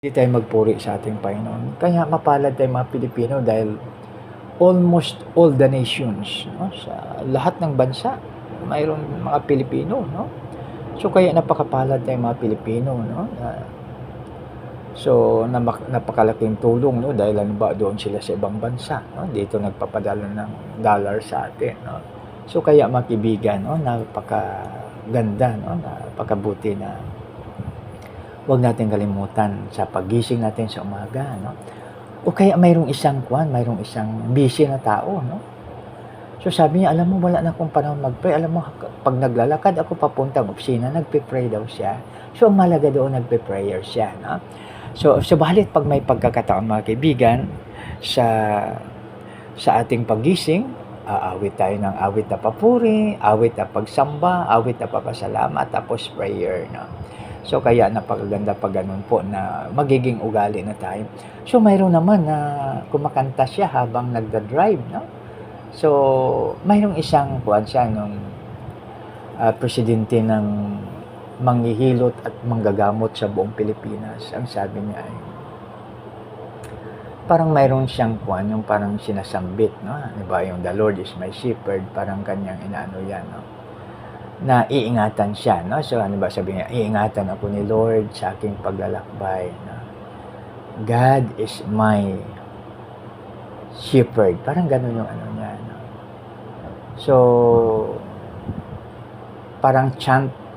Hindi tayo magpuri sa ating Panginoon. Kaya mapalad tayong mga Pilipino dahil almost all the nations, no? Sa lahat ng bansa, mayroon mga Pilipino, no? So kaya napakapalad tayong mga Pilipino, no? So napakalaking tulong, no? Dahil halimbawa doon sila sa ibang bansa, no? Dito nagpapadala ng dollar sa atin, no? So kaya mga kaibigan, no? Napakaganda, no? Napakabuti na huwag natin kalimutan sa paggising natin sa umaga, no? O kaya mayroong isang busy na tao, no? So sabi niya, alam mo, wala na akong panahon mag-pray. Alam mo, pag naglalakad ako papunta opisina, nagpe-pray daw siya. So ang malaga doon, nagpe-prayer siya, no? So subalit pag may pagkakataon, mga kaibigan, sa ating paggising, aawit tayo ng awit na papuri, awit na pagsamba, awit na papasalamat, tapos prayer, no? So kaya napakaganda pag ganun po na magiging ugali na tayo. So mayroon naman na kumakanta siya habang nagda-drive, no? So mayroong isang kuwan siya nung presidente ng manghihilot at manggagamot sa buong Pilipinas. Ang sabi niya ay parang mayroon siyang kuwan, yung parang sinasambit, no? Diba, yung the Lord is my shepherd, parang kanyang inaano yan, no? Na iingatan siya, no? So ano ba sabi niya, iingatan ako ni Lord sa aking paglalakbay, no? God is my shepherd, parang ganun yung ano niya, no? So parang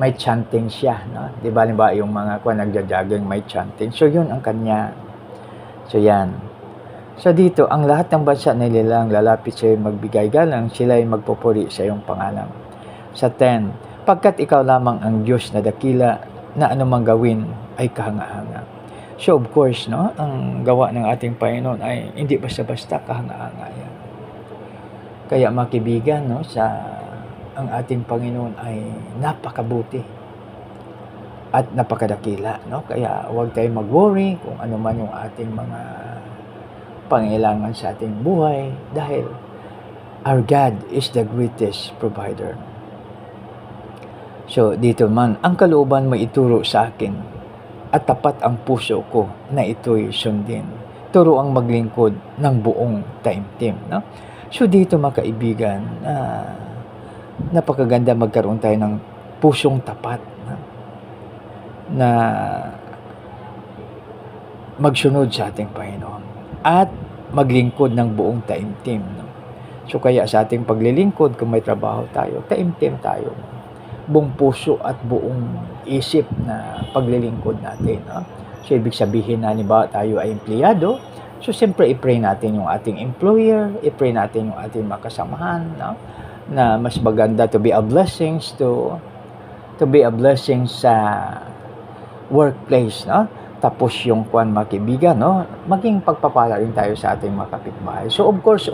may chanting siya, no? Di ba yung mga nagja-jogging, may chanting, so yun ang kanya. So yan, so dito ang lahat ng bansa na nilang lalapit sa iyo magbigay galang, sila ay magpupuri sa iyong pangalan. Sa 10, pagkat ikaw lamang ang Diyos na dakila, na anumang gawin ay kahanga-hanga. So of course, no, ang gawa ng ating Panginoon ay hindi basta-basta kahanga-hanga yan. Kaya mga kaibigan, no, ang ating Panginoon ay napakabuti at napakadakila, no? Kaya huwag tayong mag-worry kung ano man yung ating mga pangailangan sa ating buhay, dahil our God is the greatest provider. So dito man, ang kalooban mo ituro sa akin, at tapat ang puso ko na ito'y sundin. Turo ang maglingkod ng buong taimtim, no? So dito mga kaibigan, napakaganda magkaroon tayo ng pusong tapat, no? Na magsunod sa ating Panginoon at maglingkod ng buong taimtim, no? So kaya sa ating paglilingkod, kung may trabaho tayo, taimtim tayo, buong puso at buong isip na paglilingkod natin, no? So ibig sabihin na halimbawa tayo ay empleyado, so siyempre i-pray natin yung ating employer, i-pray natin yung ating makasamahan, no? Na mas maganda to be a blessing sa workplace, no? Tapos yung mga kaibigan, no, maging pagpapala rin tayo sa ating mga kapitbahay. So of course,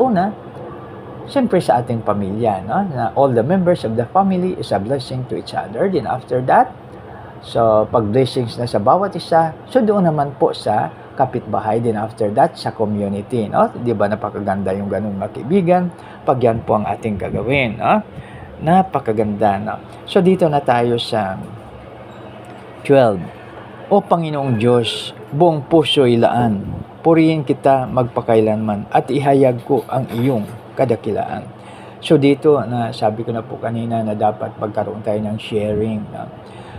siyempre sa ating pamilya, no, na all the members of the family is a blessing to each other. Then after that, so pag blessings na sa bawat isa, so doon naman po sa kapitbahay. Then after that, sa community, no? Di ba napakaganda yung ganun mga kaibigan? Pag yan po ang ating gagawin, no? Napakaganda, no? So dito na tayo sa 12. O Panginoong Diyos, buong puso ilaan, purihin kita magpakailanman at ihayag ko ang iyong kadakilaan. So dito, na sabi ko na po kanina na dapat magkaroon tayo ng sharing, no?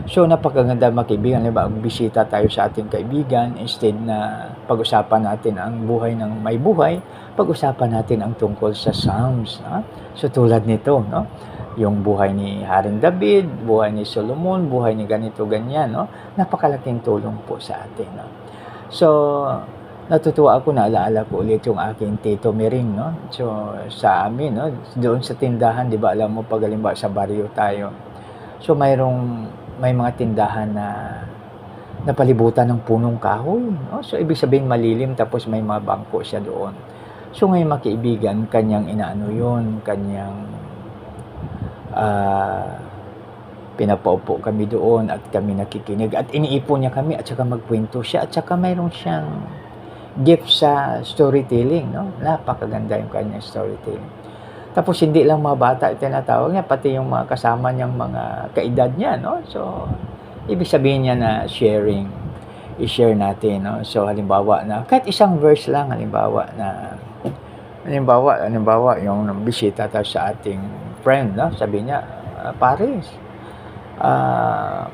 So napakaganda mga kaibigan, diba? Bisita tayo sa ating kaibigan, instead na pag-usapan natin ang buhay ng may buhay, pag-usapan natin ang tungkol sa Psalms, no? So tulad nito, no, yung buhay ni Haring David, buhay ni Solomon, buhay ni ganito ganyan, no? Napakalaking tulong po sa atin, no? So natutuwa ako, naalaala ko ulit yung aking Tito Mering, no? So sa amin, no, doon sa tindahan, di ba, alam mo, pag halimbawa sa baryo tayo, so may mga tindahan na napalibutan ng punong kahoy, no? So ibig sabihin malilim, tapos may mga bangko siya doon. So ngayon mga kaibigan, kanyang inaano yun, kanyang pinapaupo kami doon at kami nakikinig at iniipon niya kami, at saka magkwento siya, at saka mayroon siyang gift sa storytelling, no? Napakaganda yung kanyang storytelling. Tapos hindi lang mga bata tinatawag niya, pati yung mga kasama niyang mga kaedad niya, no? So ibig sabihin niya na sharing. i-share natin, no? So halimbawa na kahit isang verse lang, halimbawa yung bisita tayo sa ating friend, no? Sabi niya, Paris,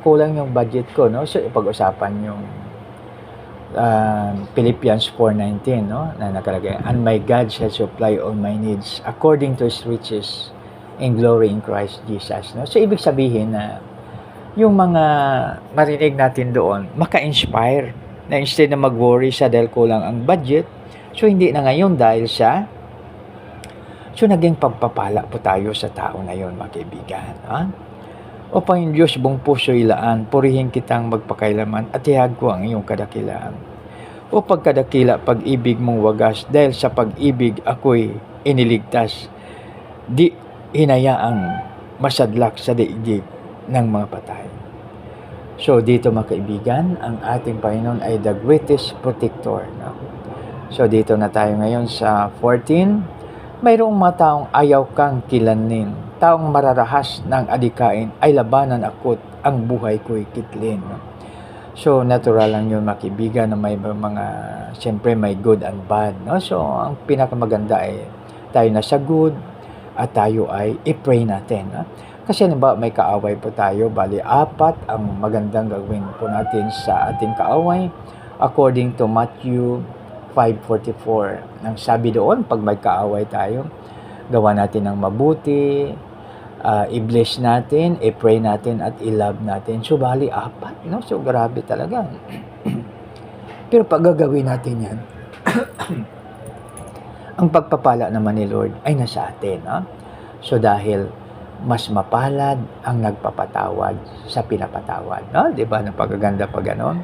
kulang yung budget ko, no? So ipag-usapan yung Philippians 4:19, no? Na nakalagay, and my God shall supply all my needs according to His riches in glory in Christ Jesus, no? So ibig sabihin na yung mga marinig natin doon, maka-inspire na instead na mag-worry siya dahil kulang ang budget, so hindi na ngayon dahil siya, so naging pagpapala po tayo sa tao na yon, mga kaibigan. O Panginoon Diyos, buong puso ilaan, purihin kitang magpakailaman at ihag ko ang iyong kadakilaan. O pagkadakila, pag-ibig mong wagas, dahil sa pag-ibig ako'y iniligtas, di hinayaang masadlak sa daigdig ng mga patay. So dito mga kaibigan, ang ating Panginoon ay the greatest protector, no? So dito na tayo ngayon sa 14. Mayroong mga taong ayaw kang kilanin, taong mararahas ng adikain ay labanan ako't ang buhay ko'y kitlin, no? So natural lang yun mga kaibigan na may mga, siyempre may good and bad, no? So ang pinakamaganda ay tayo nasa good at tayo ay i-pray natin, no? Kasi may kaaway po tayo, bali 4 ang magandang gawin po natin sa ating kaaway according to Matthew 5:44. Nang sabi doon, pag may kaaway tayo, gawa natin ng mabuti, i-bless natin, i-pray natin at i-love natin. So bali 4, no? So grabe talaga. Pero pag gagawin natin yan, ang pagpapala naman ni Lord ay nasa atin, no? So dahil mas mapalad ang nagpapatawad sa pinapatawad, no? 'Di ba? Napakaganda pa ganon.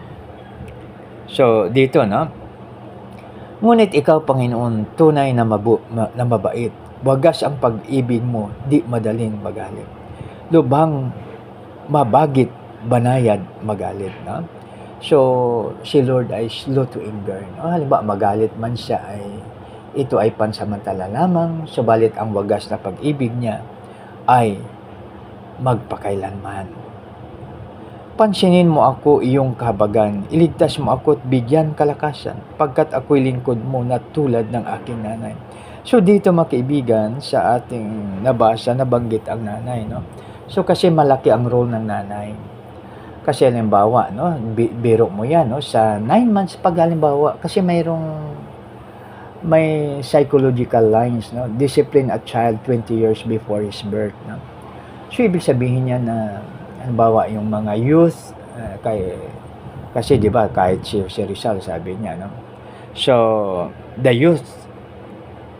So dito, no? Ngunit ikaw, Panginoon, tunay na mabait. Wagas ang pag-ibig mo, di madaling magalit. Lubhang mabagit, banayad, magalit, no? So si Lord ay slow to anger, no? Halimbawa magalit man siya, ito ay pansamantala lamang, subalit ang wagas na pag-ibig niya ay magpakailanman. Pansinin mo ako iyong kahabagan, iligtas mo ako at bigyan kalakasan, pagkat ako'y lingkod mo na tulad ng aking nanay. So dito mga kaibigan, sa ating nabasa, nabanggit ang nanay, no? So kasi malaki ang role ng nanay. Kasi halimbawa, no, biro mo yan, no, sa 9 months pag halimbawa, kasi may psychological lines, no? Discipline a child 20 years before his birth, no? So ibig sabihin niya na halimbawa yung mga youth, kasi di ba kahit si Rizal sabi niya, no? So the youth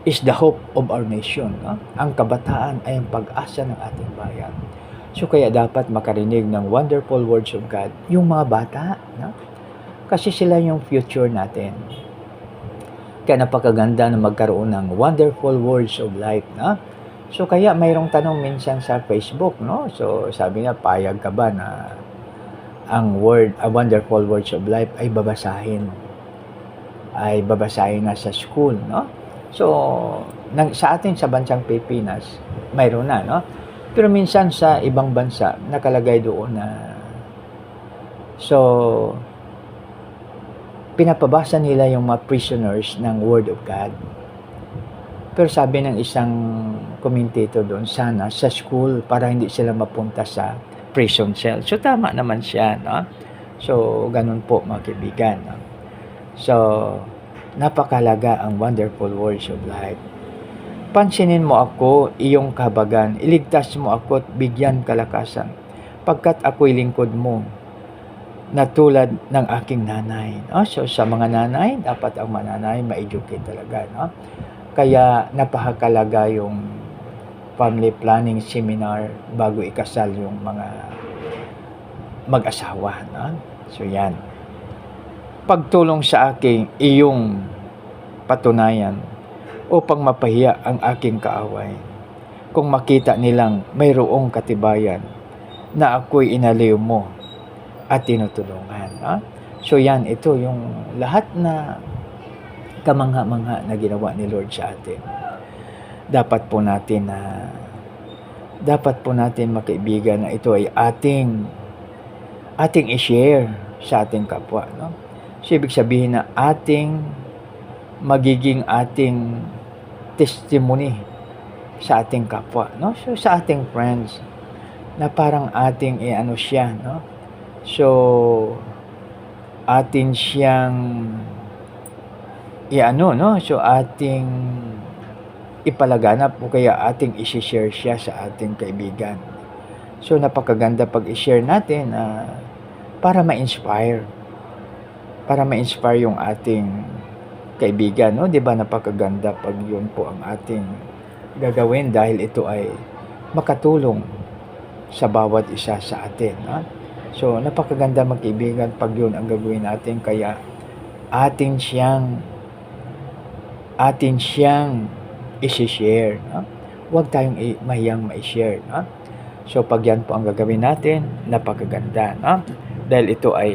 is the hope of our nation, no? Ang kabataan ay ang pag-asa ng ating bayan. So kaya dapat makarinig ng wonderful words of God yung mga bata, no? Kasi sila yung future natin. Kaya napakaganda na magkaroon ng wonderful words of life, no? So kaya mayroong tanong minsan sa Facebook, no? So sabi niya, payag ka ba na ang wonderful words of life ay babasahin na sa school, no? So sa atin sa bansang Pilipinas, mayroon na, no? Pero minsan sa ibang bansa nakalagay doon na, so pinapabasa nila yung mga prisoners ng Word of God. Pero sabi ng isang commentator doon, sana sa school para hindi sila mapunta sa prison cell. So tama naman siya, no? So ganun po mga kaibigan, no? So napakalaga ang wonderful words of life. Pansinin mo ako, iyong kahabagan, iligtas mo ako at bigyan kalakasan, pagkat ako'y lingkod mo na tulad ng aking nanay, no? So sa mga nanay, dapat ang mga nanay ma-educate talaga, no? Kaya napakalaga yung family planning seminar bago ikasal yung mga mag-asawa, no? So yan. Pagtulong sa aking iyong patunayan upang mapahiya ang aking kaaway, kung makita nilang mayroong katibayan na ako'y inaliw mo at tinutulungan, no? So yan, ito yung lahat na kamangha-mangha na ginawa ni Lord sa atin. Dapat po natin mga kaibigan na ito ay ating i-share sa ating kapwa, no? So, ibig sabihin na magiging ating testimony sa ating kapwa, no? So, sa ating friends, na parang ating siya, no? So, atin siyang no? So, ating ipalaganap o kaya ating i-share siya sa ating kaibigan. So, napakaganda pag i-share natin para ma-inspire yung ating kaibigan, no? 'Di ba napakaganda pag yun po ang ating gagawin dahil ito ay makatulong sa bawat isa sa atin, no? So, napakaganda magkaibigan pag yun ang gagawin natin, kaya atin siyang i-share, no? Huwag tayong mahiyang ma-share, no? So, pag yan po ang gagawin natin, napakaganda, no? Dahil ito ay